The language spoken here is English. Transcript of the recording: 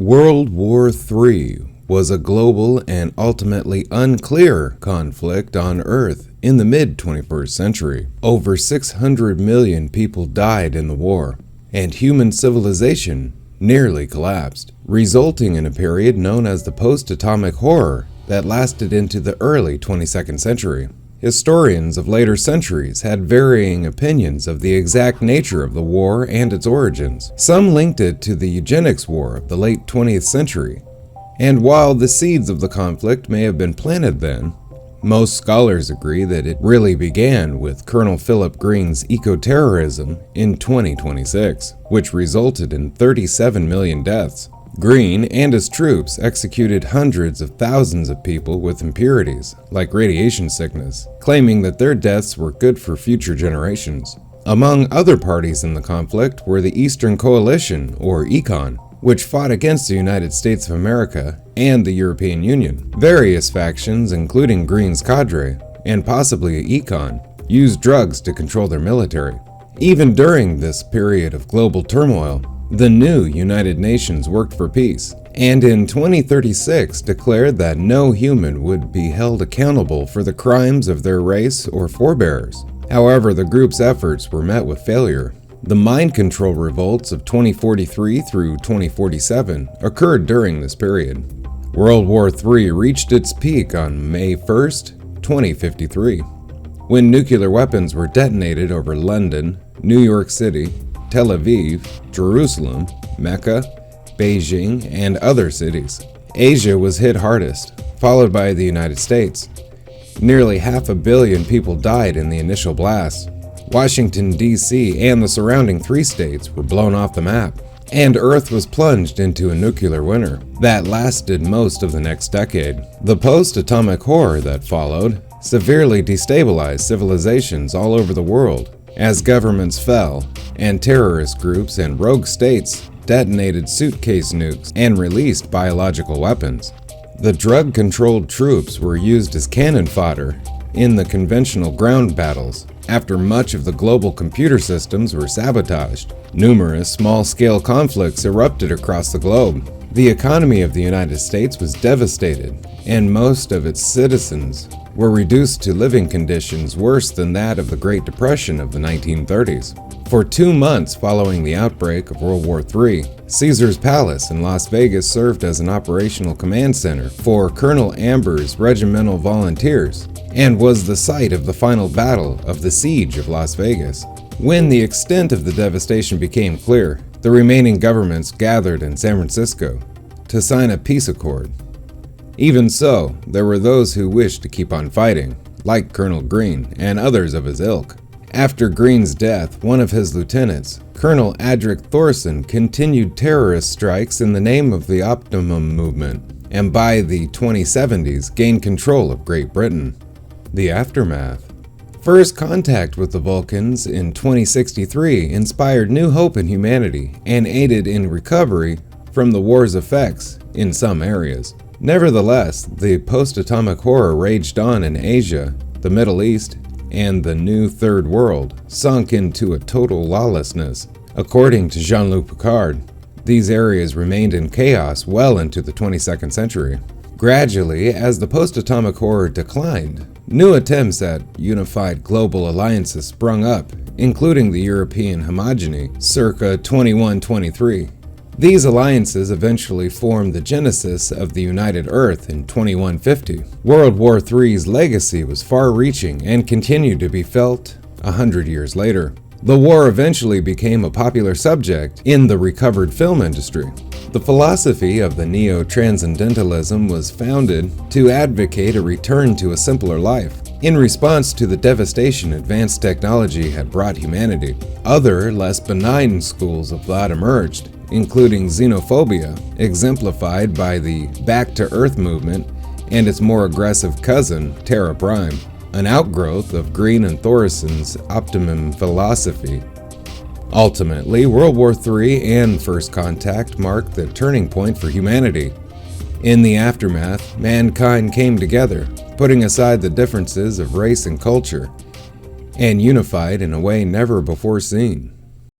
World War III was a global and ultimately unclear conflict on Earth in the mid-21st century. Over 600 million people died in the war, and human civilization nearly collapsed, resulting in a period known as the post-atomic horror that lasted into the early 22nd century. Historians of later centuries had varying opinions of the exact nature of the war and its origins. Some linked it to the eugenics war of the late 20th century, and while the seeds of the conflict may have been planted then, most scholars agree that it really began with Colonel Philip Green's eco-terrorism in 2026, which resulted in 37 million deaths. Green and his troops executed hundreds of thousands of people with impurities, like radiation sickness, claiming that their deaths were good for future generations. Among other parties in the conflict were the Eastern Coalition, or ECON, which fought against the United States of America and the European Union. Various factions, including Green's cadre, and possibly ECON, used drugs to control their military. Even during this period of global turmoil, the new United Nations worked for peace, and in 2036 declared that no human would be held accountable for the crimes of their race or forebears. However, the group's efforts were met with failure. The mind control revolts of 2043 through 2047 occurred during this period. World War III reached its peak on May 1st, 2053, when nuclear weapons were detonated over London, New York City, Tel Aviv, Jerusalem, Mecca, Beijing, and other cities. Asia was hit hardest, followed by the United States. Nearly 500 million people died in the initial blast. Washington, D.C. and the surrounding 3 states were blown off the map, and Earth was plunged into a nuclear winter that lasted most of the next decade. The post-atomic horror that followed severely destabilized civilizations all over the world as governments fell, and terrorist groups and rogue states detonated suitcase nukes and released biological weapons. The drug-controlled troops were used as cannon fodder in the conventional ground battles after much of the global computer systems were sabotaged. Numerous small-scale conflicts erupted across the globe. The economy of the United States was devastated, and most of its citizens were reduced to living conditions worse than that of the Great Depression of the 1930s. For 2 months following the outbreak of World War III, Caesar's Palace in Las Vegas served as an operational command center for Colonel Amber's regimental volunteers and was the site of the final battle of the Siege of Las Vegas. When the extent of the devastation became clear, the remaining governments gathered in San Francisco to sign a peace accord. Even so, there were those who wished to keep on fighting, like Colonel Green and others of his ilk. After Green's death, one of his lieutenants, Colonel Adric Thorson, continued terrorist strikes in the name of the Optimum movement, and by the 2070s gained control of Great Britain. The aftermath. First contact with the Vulcans in 2063 inspired new hope in humanity and aided in recovery from the war's effects in some areas. Nevertheless, the post-atomic horror raged on in Asia, the Middle East, and the new Third World, sunk into a total lawlessness. According to Jean-Luc Picard, these areas remained in chaos well into the 22nd century. Gradually, as the post-atomic horror declined, new attempts at unified global alliances sprung up, including the European homogeny circa 2123. These alliances eventually formed the genesis of the United Earth in 2150. World War III's legacy was far-reaching and continued to be felt 100 years later. The war eventually became a popular subject in the recovered film industry. The philosophy of the neo-transcendentalism was founded to advocate a return to a simpler life, in response to the devastation advanced technology had brought humanity. Other, less benign schools of thought emerged, including xenophobia, exemplified by the Back to Earth movement and its more aggressive cousin, Terra Prime, an outgrowth of Green and Thorson's Optimum philosophy. Ultimately, World War III and First Contact marked the turning point for humanity. In the aftermath, mankind came together, putting aside the differences of race and culture, and unified in a way never before seen.